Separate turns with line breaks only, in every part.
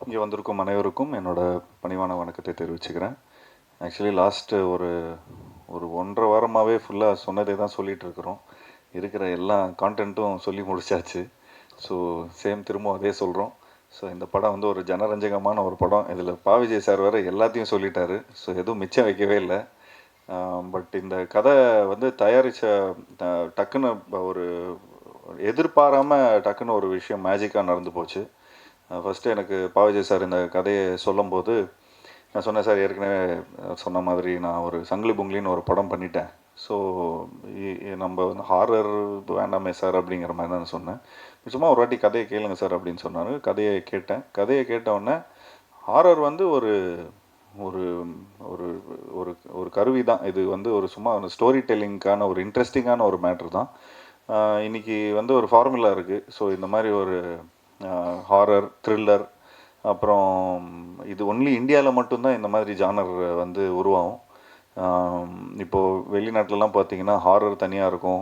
இங்கே வந்திருக்கும் அனைவருக்கும் என்னோட பணிவான வணக்கத்தை தெரிவிச்சுக்கிறேன். ஆக்சுவலி லாஸ்ட்டு ஒரு ஒரு 1 1/2 வாரமாகவே ஃபுல்லாக சொன்னதே தான் சொல்லிட்டு இருக்கிறோம். இருக்கிற எல்லா கான்டென்ட்டும் சொல்லி முடிச்சாச்சு. ஸோ சேம் திரும்ப அதே சொல்கிறோம். ஸோ இந்த படம் வந்து ஒரு ஜனரஞ்சகமான ஒரு படம். இதில் பா. விஜய் சார் வேறு எல்லாத்தையும் சொல்லிட்டாரு. ஸோ எதுவும் மிச்சம் வைக்கவே இல்லை. பட் இந்த கதை வந்து தயாரித்த டக்குன்னு ஒரு எதிர்பாராமல் டக்குன்னு ஒரு விஷயம் மேஜிக்காக நடந்து போச்சு. ஃபஸ்ட்டு எனக்கு பா. விஜய் சார் இந்த கதையை சொல்லும்போது நான் சொன்னேன், சார் ஏற்கனவே சொன்ன மாதிரி நான் ஒரு சங்கிலி பொங்கிலின்னு ஒரு படம் பண்ணிட்டேன். ஸோ நம்ம வந்து ஹாரர் வேண்டாமே சார் அப்படிங்கிற மாதிரி தான் நான் சொன்னேன். சும்மா ஒரு வாட்டி கதையை கேளுங்க சார் அப்படின்னு சொன்னார். கதையை கேட்டேன். கதையை கேட்டவுடனே ஹாரர் வந்து ஒரு ஒரு ஒரு ஒரு ஒரு கருவி தான். இது வந்து ஒரு சும்மா ஸ்டோரி டெல்லிங்க்கான ஒரு இன்ட்ரெஸ்டிங்கான ஒரு மேட்ரு தான். இன்றைக்கி வந்து ஒரு ஃபார்முலா இருக்குது. ஸோ இந்த மாதிரி ஒரு ஹாரர், த்ரில்லர், அப்புறம் இது ஒன்லி இந்தியாவில் மட்டும்தான் இந்த மாதிரி ஜானர் வந்து உருவாகும். இப்போது வெளிநாட்டிலலாம் பார்த்தீங்கன்னா ஹாரர் தனியாக இருக்கும்,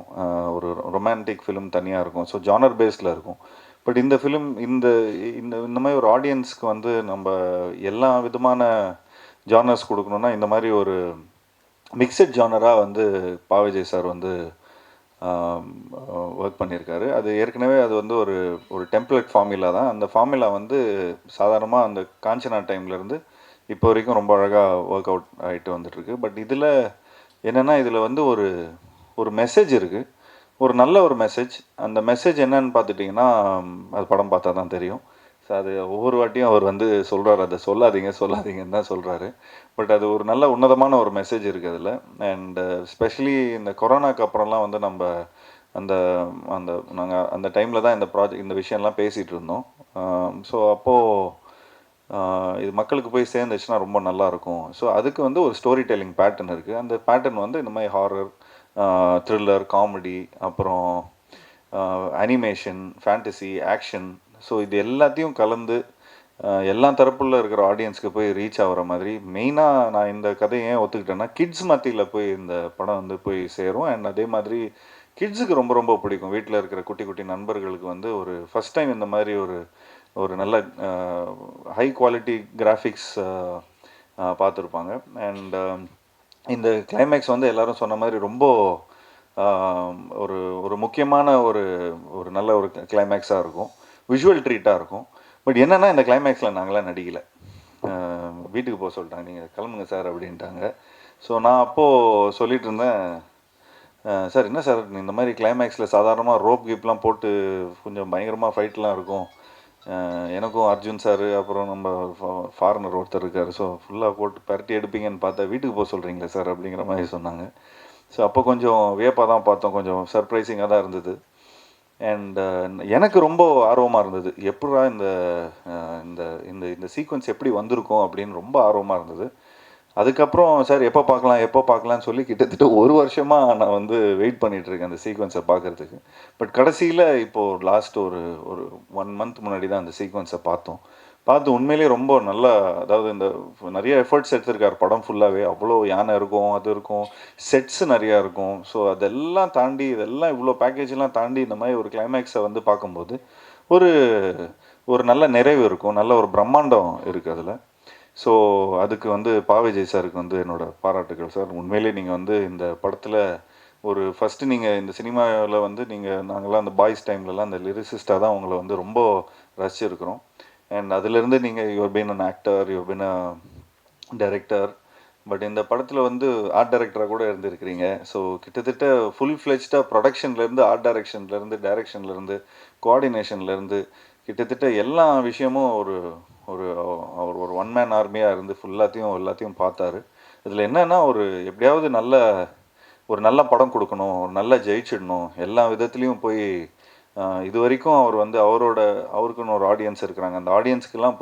ஒரு ரொமான்டிக் ஃபிலிம் தனியாக இருக்கும். ஸோ ஜானர் பேஸில் இருக்கும். பட் இந்த ஃபிலிம் இந்த இந்த இந்த மாதிரி ஒரு ஆடியன்ஸ்க்கு வந்து நம்ம எல்லா விதமான ஜானர்ஸ் கொடுக்கணுன்னா இந்த மாதிரி ஒரு மிக்சட் ஜானராக வந்து பா. விஜய் சார் வந்து ஒர்க் பண்ணியிருக்காரு. அது ஏற்கனவே அது வந்து ஒரு ஒரு டெம்ப்ளேட் ஃபார்முலா தான். அந்த ஃபார்முலா வந்து சாதாரணமாக அந்த காஞ்சனா டைம்லேருந்து இப்போ வரைக்கும் ரொம்ப அழகாக ஒர்க் அவுட் ஆகிட்டு வந்துட்டுருக்கு. பட் இதில் என்னென்னா, இதில் வந்து ஒரு ஒரு மெசேஜ் இருக்குது, ஒரு நல்ல ஒரு மெசேஜ். அந்த மெசேஜ் என்னன்னு பார்த்துட்டிங்கன்னா, அது படம் பார்த்தா தான் தெரியும். ஸோ அது ஒவ்வொரு வாட்டியும் அவர் வந்து சொல்கிறார், அதை சொல்லாதீங்க சொல்லாதீங்கன்னு தான் சொல்கிறாரு. பட் அது ஒரு நல்ல உன்னதமான ஒரு மெசேஜ் இருக்குது அதில். அண்டு ஸ்பெஷலி இந்த கொரோனாக்கு அப்புறம்லாம் வந்து நம்ம அந்த அந்த நாங்கள் அந்த டைமில் தான் இந்த விஷயம்லாம் பேசிகிட்டு இருந்தோம். ஸோ அப்போது இது மக்களுக்கு போய் சேர்ந்துச்சுன்னா ரொம்ப நல்லாயிருக்கும். ஸோ அதுக்கு வந்து ஒரு ஸ்டோரி டெல்லிங் பேட்டர்ன் இருக்குது. அந்த பேட்டர்ன் வந்து இந்த மாதிரி ஹாரர், த்ரில்லர், காமெடி, அப்புறம் அனிமேஷன், ஃபேண்டசி, ஆக்ஷன், ஸோ இது எல்லாத்தையும் கலந்து எல்லா தரப்புல இருக்கிற ஆடியன்ஸ்க்கு போய் ரீச் ஆகிற மாதிரி மெயினாக நான் இந்த கதையை ஏன் ஒத்துக்கிட்டேன்னா, கிட்ஸ் மத்தியில் போய் இந்த படம் வந்து போய் சேரும். அண்ட் அதே மாதிரி கிட்ஸுக்கு ரொம்ப ரொம்ப பிடிக்கும். வீட்டில் இருக்கிற குட்டி குட்டி நண்பர்களுக்கு வந்து ஒரு ஃபஸ்ட் டைம் இந்த மாதிரி ஒரு ஒரு நல்ல ஹை குவாலிட்டி கிராஃபிக்ஸ் பார்த்துருப்பாங்க. அண்ட் இந்த கிளைமேக்ஸ் வந்து எல்லோரும் சொன்ன மாதிரி ரொம்ப ஒரு ஒரு முக்கியமான ஒரு ஒரு நல்ல ஒரு கிளைமேக்ஸாக இருக்கும், விஷுவல் ட்ரீட்டாக இருக்கும். பட் என்னென்னா, இந்த கிளைமேக்ஸில் நாங்களாம் நடிக்கலை. வீட்டுக்கு போக சொல்லிட்டாங்க, நீங்கள் கிளம்புங்க சார் அப்படின்ட்டாங்க. ஸோ நான் அப்போது சொல்லிகிட்டு இருந்தேன், சார் என்ன சார் இந்த மாதிரி கிளைமேக்ஸில் சாதாரணமாக ரோப் கீப்லாம் போட்டு கொஞ்சம் பயங்கரமாக ஃபைட்லாம் இருக்கும், எனக்கும் அர்ஜுன் சார் அப்புறம் நம்ம ஃபாரினர் ஒருத்தர் இருக்கார், ஸோ ஃபுல்லாக போட்டு பரட்டி எடுப்பீங்கன்னு பார்த்தா வீட்டுக்கு போக சொல்கிறீங்களே சார் அப்படிங்கிற மாதிரி சொன்னாங்க. ஸோ அப்போ கொஞ்சம் வியப்பாக தான் பார்த்தோம், கொஞ்சம் சர்ப்ரைசிங்காக தான் இருந்தது. அண்ட் எனக்கு ரொம்ப ஆர்வமாக இருந்தது, எப்படா இந்த இந்த இந்த இந்த சீக்வன்ஸ் எப்படி வந்திருக்கும் அப்படின்னு ரொம்ப ஆர்வமாக இருந்தது. அதுக்கப்புறம் சார் எப்போ பார்க்கலாம் எப்போ பார்க்கலான்னு சொல்லி கிட்டத்தட்ட 1 வருஷமாக நான் வந்து வெயிட் பண்ணிகிட்ருக்கேன் அந்த சீக்வன்ஸை பார்க்குறதுக்கு. பட் கடைசியில் இப்போது லாஸ்ட் ஒரு ஒரு 1 மந்த் முன்னாடி தான் அந்த சீக்வன்ஸை பார்த்தோம். பார்த்து உண்மையிலேயே ரொம்ப நல்லா, அதாவது இந்த நிறைய எஃபர்ட்ஸ் எடுத்திருக்கார் படம் ஃபுல்லாகவே. அவ்வளோ யானை இருக்கும், அது இருக்கும், செட்ஸு நிறையா இருக்கும். ஸோ அதெல்லாம் தாண்டி, இதெல்லாம் இவ்வளோ பேக்கேஜெலாம் தாண்டி இந்த மாதிரி ஒரு கிளைமேக்ஸை வந்து பார்க்கும்போது ஒரு ஒரு நல்ல நிறைவு இருக்கும், நல்ல ஒரு பிரம்மாண்டம் இருக்குது அதில். ஸோ அதுக்கு வந்து பா. விஜய் சாருக்கு வந்து என்னோடய பாராட்டுகள் சார். உண்மையிலே நீங்கள் வந்து இந்த படத்தில் ஒரு ஃபஸ்ட்டு நீங்கள் இந்த சினிமாவில் வந்து நாங்கள்லாம் அந்த பாய்ஸ் டைம்லலாம் அந்த லிரிசிஸ்ட்டாக தான் உங்களை வந்து ரொம்ப ரசிச்சிருக்கிறோம். அண்ட் அதிலிருந்து நீங்கள் you have been an actor, you have been a director. But இந்த படத்தில் வந்து ஆர்ட் டைரக்டராக கூட இருந்திருக்கிறீங்க. ஸோ கிட்டத்தட்ட ஃபுல் ஃப்ளெஜ்டாக ப்ரொடக்ஷன்லேருந்து, ஆர்ட் டைரக்ஷன்லேருந்து, கோஆர்டினேஷன்லேருந்து கிட்டத்தட்ட எல்லா விஷயமும் ஒரு ஒரு அவர் ஒரு ஒன் மேன் ஆர்மியாக இருந்து எல்லாத்தையும் பார்த்தாரு. இதில் என்னென்னா, ஒரு எப்படியாவது ஒரு நல்ல படம் கொடுக்கணும், ஒரு நல்ல ஜெயிச்சிடணும், எல்லா விதத்துலேயும் போய் இது வரைக்கும் அவர் வந்து அவருக்குன்னு ஒரு ஆடியன்ஸ் இருக்கிறாங்க, அந்த ஆடியன்ஸுக்கெல்லாம்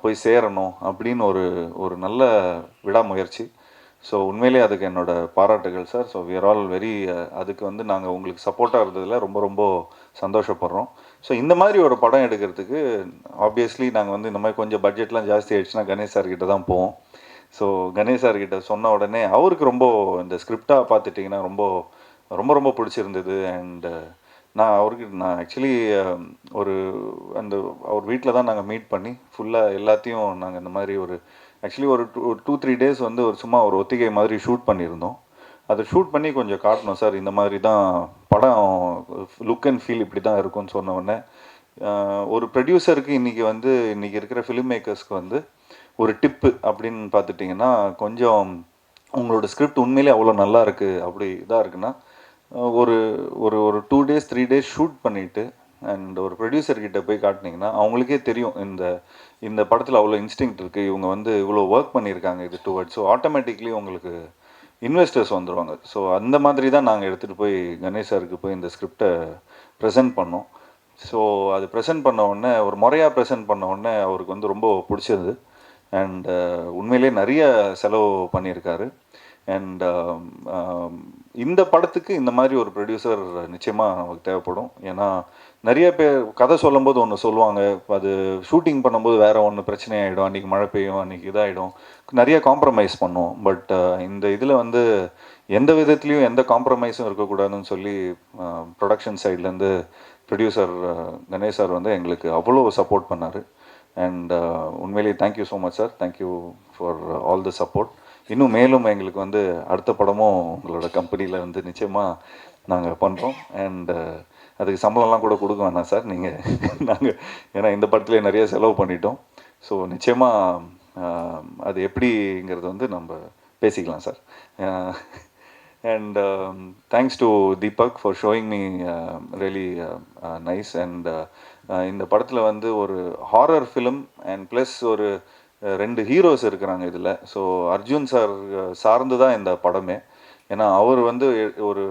போய் சேரணும் அப்படின்னு ஒரு ஒரு நல்ல விடாமுயற்சி. ஸோ உண்மையிலே அதுக்கு என்னோடய பாராட்டுகள் sir. So we are all very அதுக்கு வந்து நாங்கள் உங்களுக்கு சப்போர்ட்டாக இருந்ததில் ரொம்ப ரொம்ப சந்தோஷப்படுறோம். ஸோ இந்த மாதிரி ஒரு படம் எடுக்கிறதுக்கு ஆப்வியஸ்லி நாங்கள் வந்து இந்த மாதிரி கொஞ்சம் பட்ஜெட்லாம் ஜாஸ்தி ஆகிடுச்சுன்னா கணேஷ் சார்கிட்ட தான் போவோம். ஸோ கணேஷ் சார்கிட்ட சொன்ன உடனே அவருக்கு ரொம்ப இந்த ஸ்கிரிப்டாக பார்த்துட்டிங்கன்னா ரொம்ப ரொம்ப ரொம்ப பிடிச்சிருந்தது. அண்டு நான் ஆக்சுவலி ஒரு அந்த அவர் வீட்டில் தான் நாங்கள் மீட் பண்ணி ஃபுல்லாக எல்லாத்தையும் நாங்கள் இந்த மாதிரி ஆக்சுவலி ஒரு 2-3 டேஸ் வந்து சும்மா ஒரு ஒத்திகை மாதிரி ஷூட் பண்ணியிருந்தோம். அதை ஷூட் பண்ணி கொஞ்சம் காட்டணும் சார், இந்த மாதிரி தான் படம் லுக் அண்ட் ஃபீல் இப்படி தான் இருக்கும்னு சொன்ன உடனே ஒரு ப்ரொடியூசருக்கு இன்றைக்கி இருக்கிற ஃபிலிம் மேக்கர்ஸ்க்கு ஒரு டிப்பு அப்படின்னு பார்த்துட்டிங்கன்னா, கொஞ்சம் உங்களோட ஸ்கிரிப்ட் உண்மையிலே அவ்வளோ நல்லா இருக்குது அப்படி இதாக இருக்குன்னா, ஒரு ஒரு ஒரு 2 டேஸ் 3 டேஸ் ஷூட் பண்ணிவிட்டு அண்ட் ஒரு ப்ரொடியூசர்கிட்ட போய் காட்டினீங்கன்னா அவங்களுக்கே தெரியும் இந்த இந்த படத்தில் அவ்வளோ இன்ஸ்டிங் இருக்குது, இவங்க இவ்வளோ ஒர்க் பண்ணியிருக்காங்க இது டுவர்ட்ஸ். ஸோ ஆட்டோமேட்டிக்லி உங்களுக்கு இன்வெஸ்டர்ஸ் வந்துடுவாங்க. ஸோ அந்த மாதிரி தான் நாங்கள் எடுத்துகிட்டு போய் கணேஷ் சாருக்கு போய் இந்த ஸ்கிரிப்டை ப்ரெசென்ட் பண்ணோம். ஸோ அது ப்ரெசென்ட் பண்ண உடனே ஒரு முறையாக ப்ரெசென்ட் பண்ண உடனே அவருக்கு ரொம்ப பிடிச்சது. அண்ட் உண்மையிலே நிறைய செலவு பண்ணியிருக்காரு. அண்ட் இந்த படத்துக்கு இந்த மாதிரி ஒரு ப்ரொடியூசர் நிச்சயமாக நமக்கு தேவைப்படும். ஏன்னா நிறைய பேர் கதை சொல்லும்போது ஒன்று சொல்லுவாங்க, அது ஷூட்டிங் பண்ணும்போது வேறு ஒன்று பிரச்சனை ஆகிடும், அன்றைக்கி மழை பெய்யும், அன்றைக்கி இதாகிடும், நிறைய காம்ப்ரமைஸ் பண்ணுவோம். பட் இந்த இதில் எந்த விதத்துலேயும் எந்த காம்ப்ரமைஸும் இருக்கக்கூடாதுன்னு சொல்லி ப்ரொடக்ஷன் சைட்லேருந்து ப்ரொடியூசர் கணேஷ் சார் எங்களுக்கு அவ்வளோ சப்போர்ட் பண்ணார். அண்ட் உண்மையிலேயே thank you so much sir, thank you for all the support. இன்னும் மேலும் எங்களுக்கு அடுத்த படமும் உங்களோட கம்பெனியில் நிச்சயமாக நாங்கள் பண்ணுறோம். அண்டு அதுக்கு சம்பளம்லாம் கூட கொடுக்க வேணாம் சார், நாங்கள் ஏன்னா இந்த படத்துலேயே நிறைய செலவு பண்ணிட்டோம். ஸோ நிச்சயமாக அது எப்படிங்கிறது நம்ம பேசிக்கலாம் sir. And thanks to Deepak for showing me really nice. And இந்த படத்தில் ஒரு ஹாரர் ஃபிலிம் அண்ட் ப்ளஸ் ஒரு 2 ஹீரோஸ் இருக்கிறாங்க இதில். ஸோ அர்ஜுன் சார் சார்ந்து தான் இந்த படமே. ஏன்னா அவர் ஒரு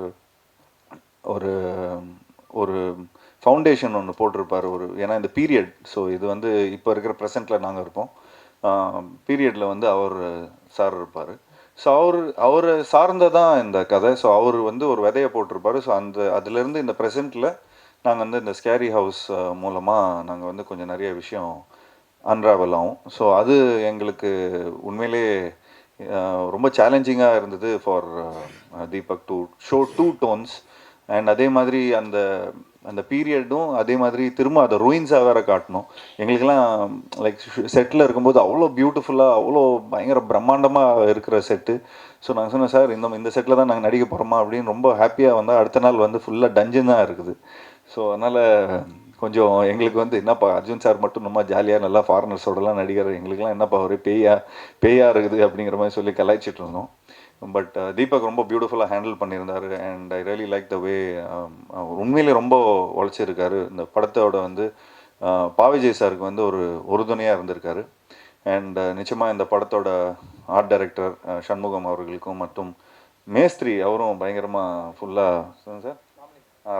ஒரு ஒரு ஃபவுண்டேஷன் ஒன்று போட்டிருப்பார் ஏன்னா இந்த பீரியட். ஸோ இது இப்போ இருக்கிற ப்ரெசண்ட்டில் நாங்கள் இருப்போம், பீரியடில் அவர் சார் இருப்பார். ஸோ அவர் சார்ந்ததான் இந்த கதை. ஸோ அவர் ஒரு விதையை போட்டிருப்பார். ஸோ அதுலேருந்து இந்த ப்ரெசண்ட்டில் நாங்கள் இந்த ஸ்கேரி ஹவுஸ் மூலமாக நாங்கள் கொஞ்சம் நிறைய விஷயம் அன்ராவல் ஆகும். ஸோ அது எங்களுக்கு உண்மையிலே ரொம்ப சேலஞ்சிங்காக இருந்தது for Deepak to show 2 tones. And அதே மாதிரி அந்த அந்த பீரியடும் அதே மாதிரி திரும்ப அதை ரூயின்ஸாக வேறு காட்டணும். எங்களுக்கெல்லாம் லைக் செட்டில் இருக்கும்போது அவ்வளோ பியூட்டிஃபுல்லாக அவ்வளோ பயங்கர பிரம்மாண்டமாக இருக்கிற செட்டு. ஸோ நாங்கள் சொன்னோம் சார், இந்த செட்டில் தான் நாங்கள் நடிக்க போகிறோமா அப்படின்னு ரொம்ப ஹாப்பியாக அடுத்த நாள் ஃபுல்லாக டஞ்சன் தான் இருக்குது. ஸோ அதனால் கொஞ்சம் எங்களுக்கு என்னப்பா அர்ஜுன் சார் மட்டும் நம்ம ஜாலியாக நல்லா ஃபாரினர்ஸோடலாம் நடிகர், எங்களுக்குலாம் என்னப்பா ஒரு பேயாக இருக்குது அப்படிங்கிற மாதிரி சொல்லி கலாய்ச்சிட்டு இருந்தோம். பட் தீபக் ரொம்ப பியூட்டிஃபுல்லாக ஹேண்டில் பண்ணியிருந்தார். And I really like the way உண்மையிலே ரொம்ப உழைச்சிருக்காரு. இந்த படத்தோட பாவிஜய் சாருக்கு ஒரு உறுதுணையாக இருந்திருக்காரு. அண்ட் நிச்சயமாக இந்த படத்தோட ஆர்ட் டைரக்டர் சண்முகம் அவர்களுக்கும் மற்றும் மேஸ்திரி அவரும் பயங்கரமாக ஃபுல்லாக சார்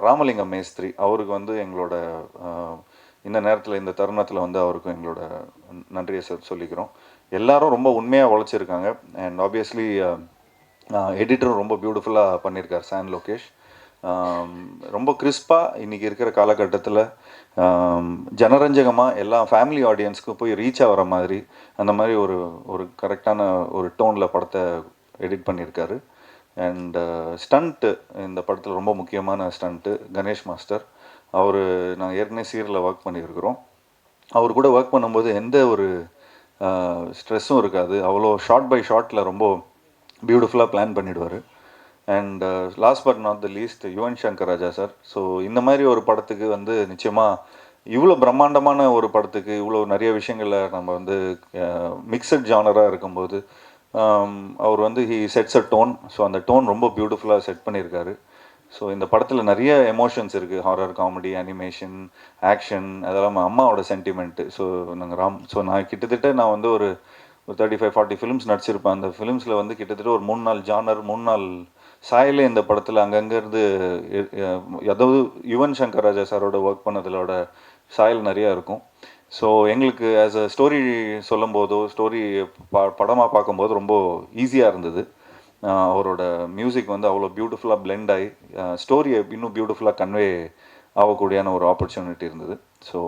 ராமலிங்கம் மேஸ்திரி அவருக்கு எங்களோட இந்த நேரத்தில் இந்த தருணத்தில் அவருக்கும் எங்களோட நன்றியை சொல்லிக்கிறோம். எல்லாரும் ரொம்ப உண்மையாக உழைச்சிருக்காங்க. அண்ட் ஆப்வியஸ்லி எடிட்டரும் ரொம்ப பியூட்டிஃபுல்லாக பண்ணியிருக்கார் சான் லோகேஷ். ரொம்ப கிறிஸ்பாக இன்றைக்கி இருக்கிற காலகட்டத்தில் ஜனரஞ்சகமாக எல்லா ஃபேமிலி ஆடியன்ஸ்க்கும் போய் ரீச் ஆகிற மாதிரி அந்த மாதிரி ஒரு கரெக்டான ஒரு டோனில் படத்தை எடிட் பண்ணியிருக்காரு. அண்டு ஸ்டண்ட்டு இந்த படத்தில் ரொம்ப முக்கியமான ஸ்டண்ட்டு கணேஷ் மாஸ்டர். நாங்கள் ஏற்கனவே சீரியலில் ஒர்க் பண்ணியிருக்கிறோம். அவர் கூட ஒர்க் பண்ணும்போது எந்த ஒரு ஸ்ட்ரெஸ்ஸும் இருக்காது. அவ்வளோ ஷார்ட் பை ஷார்ட்டில் ரொம்ப பியூட்டிஃபுல்லாக பிளான் பண்ணிவிடுவார். And last but not the least Yuvan Shankar Raja sir. So இந்த மாதிரி ஒரு படத்துக்கு நிச்சயமாக இவ்வளோ பிரம்மாண்டமான ஒரு படத்துக்கு இவ்வளோ நிறைய விஷயங்களில் நம்ம மிக்சட் ஜானராக இருக்கும்போது அவர் he sets a tone. So அந்த டோன் ரொம்ப பியூட்டிஃபுல்லாக செட் பண்ணியிருக்காரு. ஸோ இந்த படத்தில் நிறைய எமோஷன்ஸ் இருக்குது, ஹாரர், காமெடி, அனிமேஷன், ஆக்ஷன், அதெல்லாம் அம்மாவோட சென்டிமெண்ட்டு. ஸோ நான் கிட்டத்தட்ட ஒரு 35-40 ஃபிலிம்ஸ் நடிச்சிருப்பேன். அந்த ஃபிலிம்ஸில் கிட்டத்தட்ட ஒரு 3-4 ஜானர் 3-4 சாயலே இந்த படத்தில் அங்கங்கேருந்து அதாவது யுவன் சங்கர் ராஜா சாரோட ஒர்க் பண்ணதிலோட சாயல் நிறையா இருக்கும். ஸோ எங்களுக்கு ஆஸ் அ ஸ்டோரி சொல்லும்போதோ ஸ்டோரி படமாக பார்க்கும்போது ரொம்ப ஈஸியாக இருந்தது. அவரோட மியூசிக் அவ்வளோ பியூட்டிஃபுல்லாக பிளெண்ட் ஆகி ஸ்டோரியை இன்னும் பியூட்டிஃபுல்லாக கன்வே ஆகக்கூடியான ஒரு ஆப்பர்ச்சுனிட்டி இருந்தது. So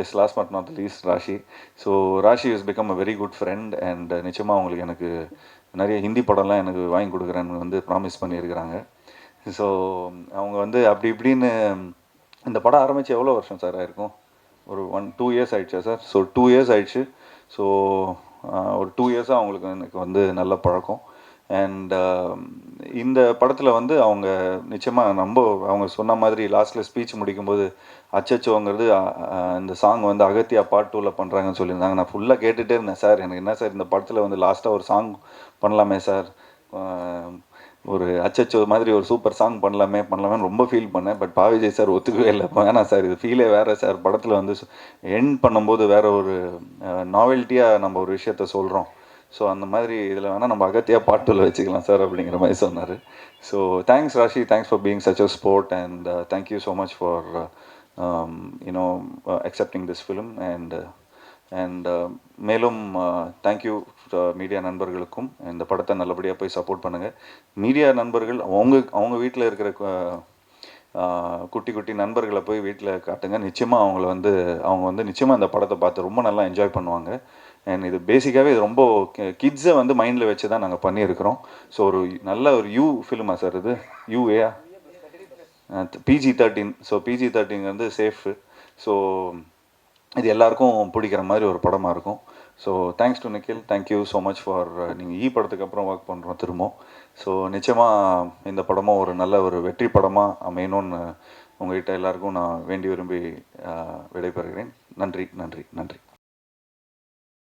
yes, last but not least Rashi. So Rashi is become a very good friend. And நிச்சயமாக அவங்களுக்கு எனக்கு நிறைய ஹிந்தி படம்லாம் எனக்கு வாங்கி கொடுக்குறேன்னு ப்ராமிஸ் பண்ணியிருக்கிறாங்க. ஸோ அவங்க வந்து அப்படி இப்படின்னு இந்த படம் ஆரம்பித்து எவ்வளோ வருஷம் சார் ஆயிருக்கும்? ஒரு 2 இயர்ஸ் ஆயிடுச்சா சார்? ஸோ 2 இயர்ஸ் ஆயிடுச்சு. ஸோ ஒரு 2 இயர்ஸாக அவங்களுக்கு எனக்கு வந்து நல்ல பழக்கம். அண்ட் இந்த படத்தில் வந்து அவங்க நிச்சயமாக ரொம்ப அவங்க சொன்ன மாதிரி லாஸ்ட்டில் ஸ்பீச் முடிக்கும்போது அச்சச்சோங்கிறது இந்த சாங் வந்து அகத்தியா பார்ட் 2ல் பண்ணுறாங்கன்னு சொல்லியிருந்தாங்க. நான் ஃபுல்லாக கேட்டுகிட்டே இருந்தேன். சார் எனக்கு என்ன சார் இந்த படத்தில் வந்து லாஸ்ட்டாக ஒரு சாங் பண்ணலாமே சார், ஒரு அச்சச்சோ மாதிரி ஒரு சூப்பர் சாங் பண்ணலாமேன்னு ரொம்ப ஃபீல் பண்ணேன். பட் பாவிஜய் சார் ஒத்துக்கவே இல்லை. வேணாம் சார், இது ஃபீலே வேறு சார். படத்தில் வந்து எண்ட் பண்ணும்போது வேற ஒரு நாவல்ட்டியாக நம்ம ஒரு விஷயத்த சொல்கிறோம். ஸோ அந்த மாதிரி இதில் வேணால் நம்ம அகத்தியா பாட்டில் வச்சுக்கலாம் சார் அப்படிங்கிற மாதிரி சொன்னார். So thanks Raashi, thanks for being such a sport and thank you so much for you know accepting this film. And மேலும் தேங்க்யூ மீடியா நண்பர்களுக்கும். இந்த படத்தை நல்லபடியாக போய் சப்போர்ட் பண்ணுங்கள். மீடியா நண்பர்கள் அவங்க வீட்டில் இருக்கிற குட்டி குட்டி நண்பர்களை போய் வீட்டில் காட்டுங்க. நிச்சயமாக அவங்க வந்து நிச்சயமாக இந்த படத்தை பார்த்து ரொம்ப நல்லா என்ஜாய் பண்ணுவாங்க. அண்ட் இது பேசிக்காகவே இது ரொம்ப கிட்ஸை வந்து மைண்டில் வச்சு தான் நாங்கள் பண்ணியிருக்கிறோம். ஸோ ஒரு நல்ல ஒரு ஃபிலிமா சார் இது? யூஏயா? PG-13. ஸோ PG-13 வந்து சேஃபு. ஸோ இது எல்லாருக்கும் பிடிக்கிற மாதிரி ஒரு படமாக இருக்கும். So thanks to Nikhil, thank you so much for நீங்கள் படத்துக்கு அப்புறம் ஒர்க் பண்ணுறோம் திரும்ப. ஸோ நிச்சயமாக இந்த படமும் ஒரு நல்ல ஒரு வெற்றி படமாக அமையணும்னு உங்கள்கிட்ட எல்லாருக்கும் நான் வேண்டி விரும்பி விடைபெறுகிறேன். நன்றி நன்றி நன்றி.